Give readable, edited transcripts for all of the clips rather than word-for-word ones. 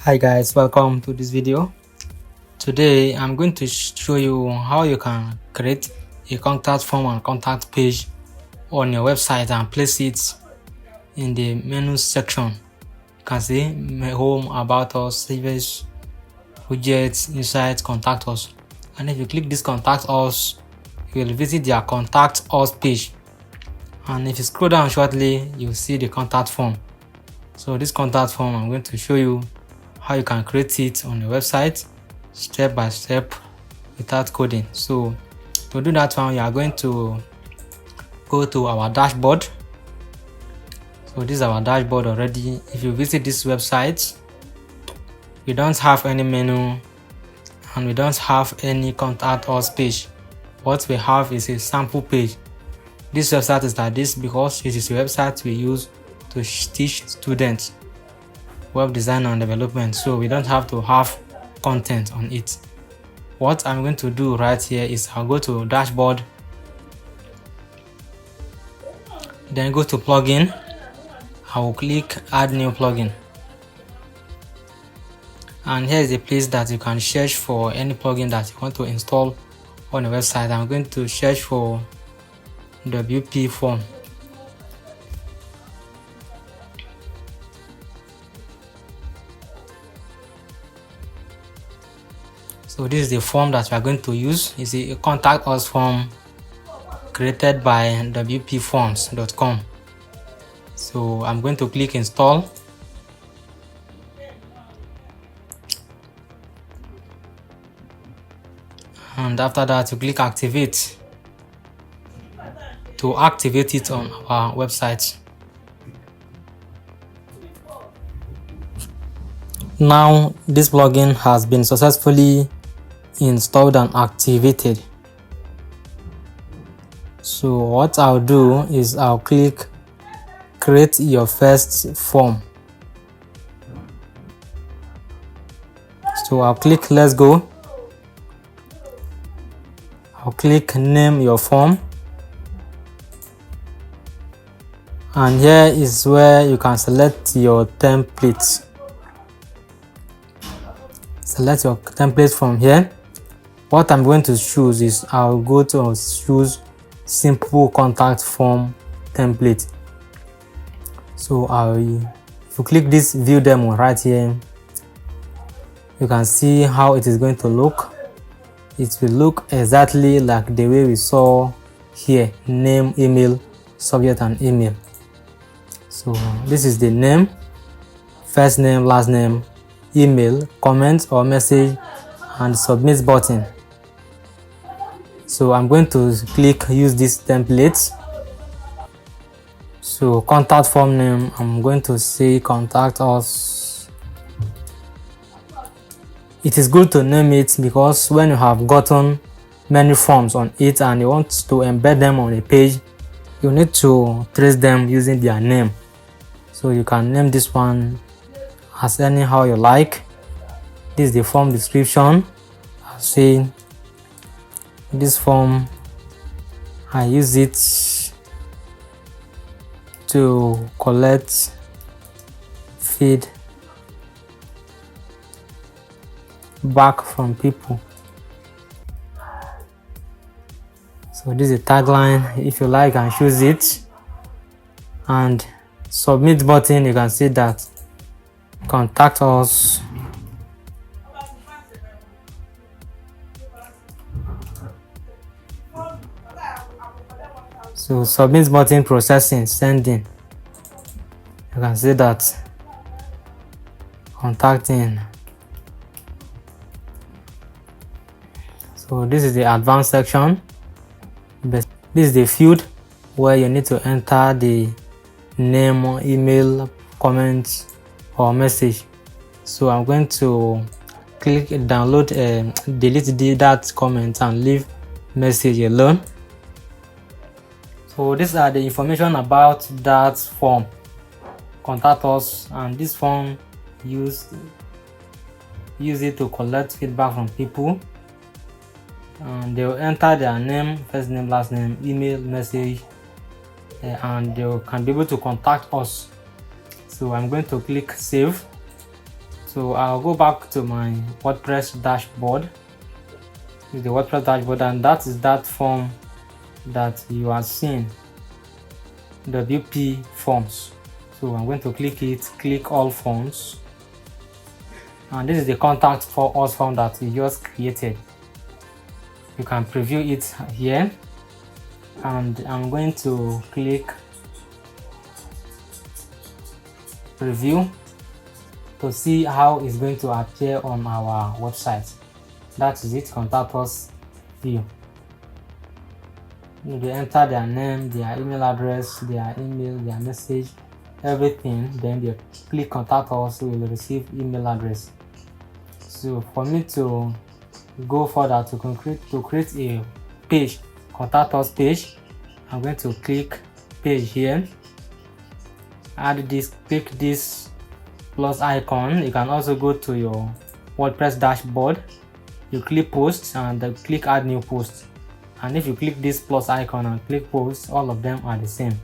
Hi guys, welcome to this video. Today I'm going to show you how you can create a contact form and contact page on your website and place it in the menu section. You can see my home, about us, service, widgets, insights, contact us. And if you click this contact us, you will visit their contact us page. And if you scroll down shortly, you'll see the contact form. So this contact form, I'm going to show you how you can create it on your website step by step without coding. So to do that one, you are going to go to our dashboard. So this is our dashboard already. If you visit this website, we don't have any menu and we don't have any contact us page. What we have is a sample page. This website is like this because it is a website we use to teach students web design and development, so we don't have to have content on it. What I'm going to do right here is I'll go to dashboard, then go to plugin. I will click add new plugin, and here is the place that you can search for any plugin that you want to install on the website. I'm going to search for WP form. So this is the form that we are going to use. It's a contact us form created by wpforms.com. So I'm going to click install. And after that, you click activate to activate it on our website. Now this plugin has been successfully installed and activated. So what I'll do is I'll click create your first form. So I'll click let's go. I'll click name your form, and here is where you can select your template. Select your template from here. What I'm going to choose is I'll go to choose simple contact form template. So if you click this view demo right here, you can see how it is going to look. It will look exactly like the way we saw here: name, email, subject and email. So this is the name, first name, last name, email, comment or message, and submit button. So I'm going to click use this template. So contact form name, I'm going to say contact us. It is good to name it because when you have gotten many forms on it and you want to embed them on a page, you need to trace them using their name. So you can name this one as anyhow you like. This is the form description. I'll say this form, I use it to collect feedback from people. So this is a tagline. If you like, and choose it, and submit button. You can see that contact us. So submit button processing, sending. You can see that contacting. So this is the advanced section. This is the field where you need to enter the name, email, comment or message. So I'm going to click download and delete that comment and leave message alone. So these are the information about that form, contact us, and this form use it to collect feedback from people, and they will enter their name, first name, last name, email, message, and they can be able to contact us. So I'm going to click save. So I'll go back to my WordPress dashboard. This is the WordPress dashboard, and that is that form that you are seeing, WP Forms. So I'm going to click it, click all forms, and this is the contact for us form that we just created. You can preview it here, and I'm going to click preview to see how it's going to appear on our website. That is it, contact us view. They enter their name, their email address, their email, their message, everything. Then they click contact us, we will receive email address. So for me to go further to create a page, contact us page, I'm going to click page here, add this, click this plus icon. You can also go to your WordPress dashboard, you click post and then click add new post, and if you click this plus icon and click post, all of them are the same.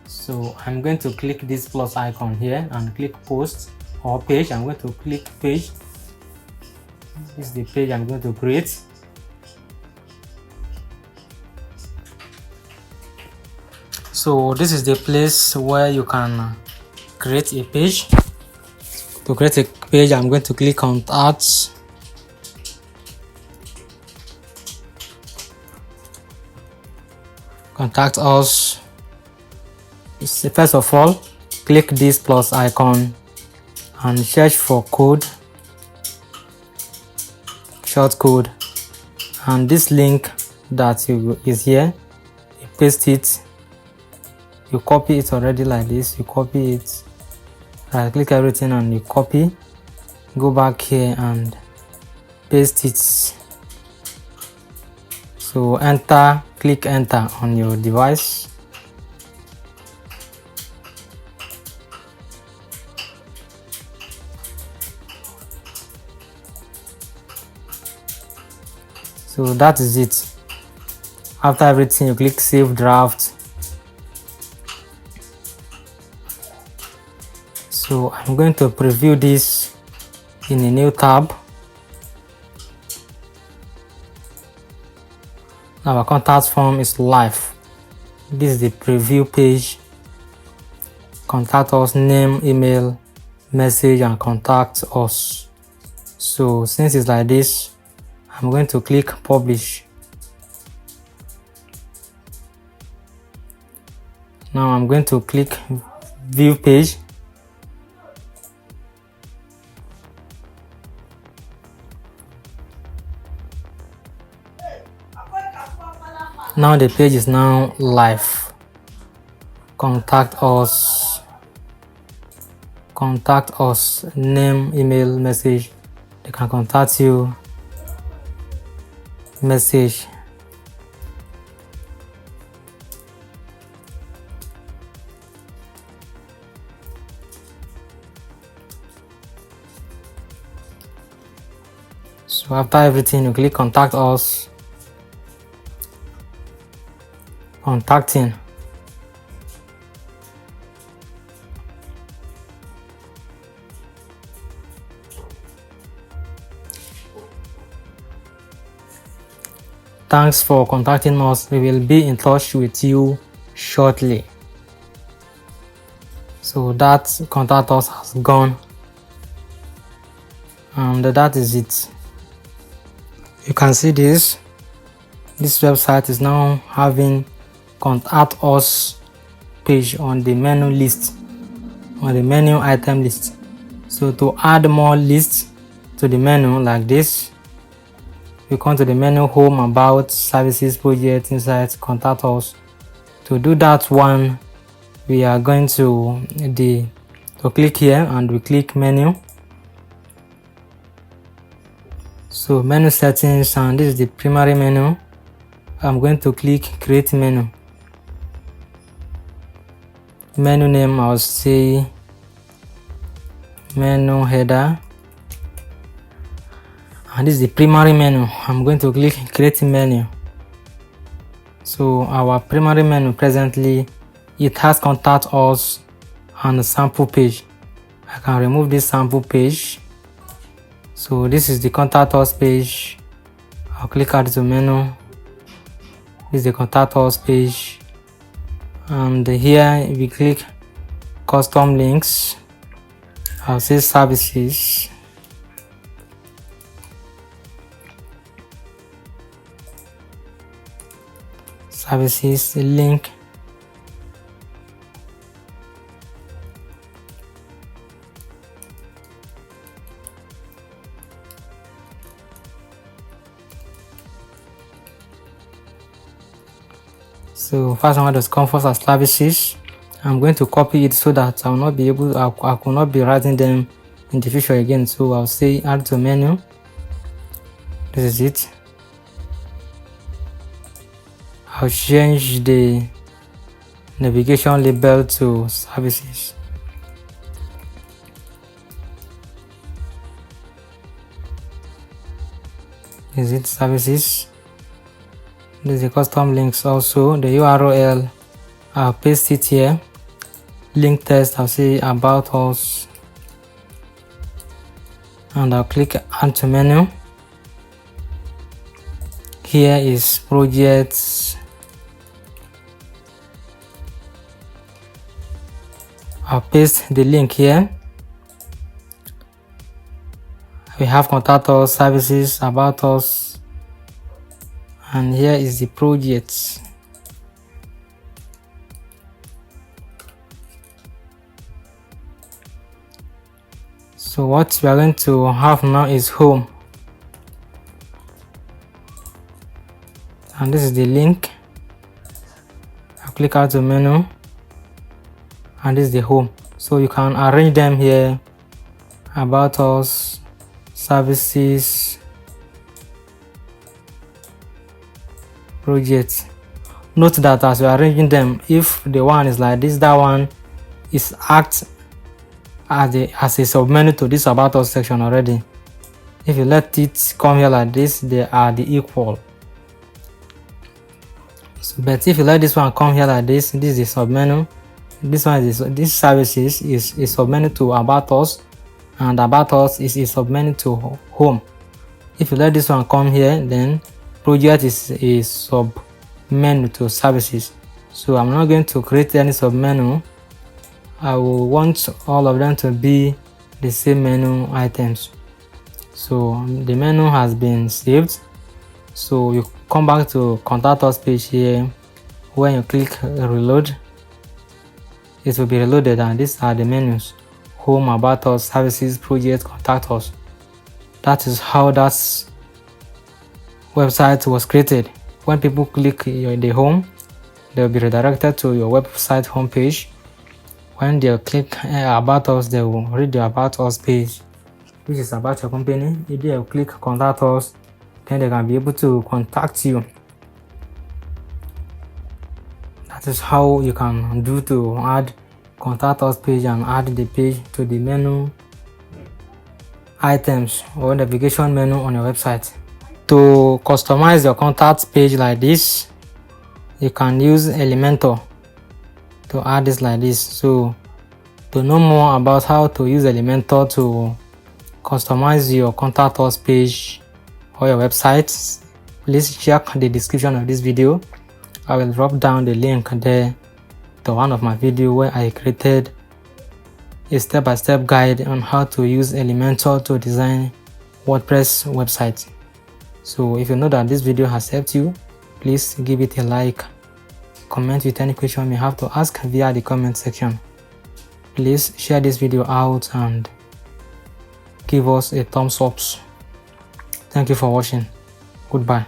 So I'm going to click this plus icon here and click post or page. I'm going to click page. This is the page I'm going to create. So this is the place where you can create a page. To create a page, I'm going to click on Add, contact us. First of all, click this plus icon and search for code, short code, and this link that is here, you paste it. You copy it already like this, you copy it, right click everything and you copy, go back here and paste it. So enter, click enter on your device. So that is it. After everything, you click save draft. So I'm going to preview this in a new tab. Our contact form is live. This is the preview page. Contact us, name, email, message, and contact us. So since it's like this, I'm going to click publish. Now I'm going to click view page. Now the page is now live. Contact us, name, email, message. They can contact you, message. So after everything, you click contact us, contacting. Thanks for contacting us. We will be in touch with you shortly. So that contact us has gone, and that is it. You can see this website is now having contact us page on the menu list, on the menu item list. So to add more lists to the menu like this, you come to the menu home, about, services, project, insights, contact us. To do that one, we are going to click here and we click menu. So menu settings, and this is the primary menu. I'm going to click create menu. Menu name, I'll say menu header, and this is the primary menu. I'm going to click create menu. So our primary menu presently, it has contact us and a sample page. I can remove this sample page. So this is the contact us page. I'll click add to menu. This is the contact us page, and here we click custom links. I'll say services. Services link. So first one is comfort as services. I'm going to copy it so that I will not be able, I could not be writing them in the future again. So I'll say add to menu. This is it. I'll change the navigation label to services. This is it, services. This is the custom links also. The URL, I'll paste it here. Link text, I'll say about us, and I'll click add to menu. Here is projects. I'll paste the link here. We have contact us, services, about us, and here is the project. So what we are going to have now is home, and this is the link. I'll click out the menu, and this is the home. So you can arrange them here: about us, services, projects. Note that as you're arranging them, if the one is like this, that one is act as a submenu to this about us section already. If you let it come here like this, they are the equal. So, but if you let this one come here like this is the submenu. This one is this services is a submenu to about us, and about us is a submenu to home. If you let this one come here, then project is a submenu to services. So I'm not going to create any submenu. I will want all of them to be the same menu items. So the menu has been saved. So you come back to contact us page here. When you click reload, it will be reloaded, and these are the menus: home, about us, services, project, contact us. That is how that website was created. When people click the home, they will be redirected to your website homepage. When they click about us, they will read the about us page, which is about your company. If they click contact us, then they can be able to contact you. That is how you can do to add contact us page and add the page to the menu items or navigation menu on your website. To customize your contact page like this, you can use Elementor to add this like this. So to know more about how to use Elementor to customize your contact us page or your website, please check the description of this video. I will drop down the link there to one of my videos where I created a step-by-step guide on how to use Elementor to design WordPress website. So if you know that this video has helped you, please give it a like. Comment with any question you may have to ask via the comment section. Please share this video out and give us a thumbs up. Thank you for watching. Goodbye.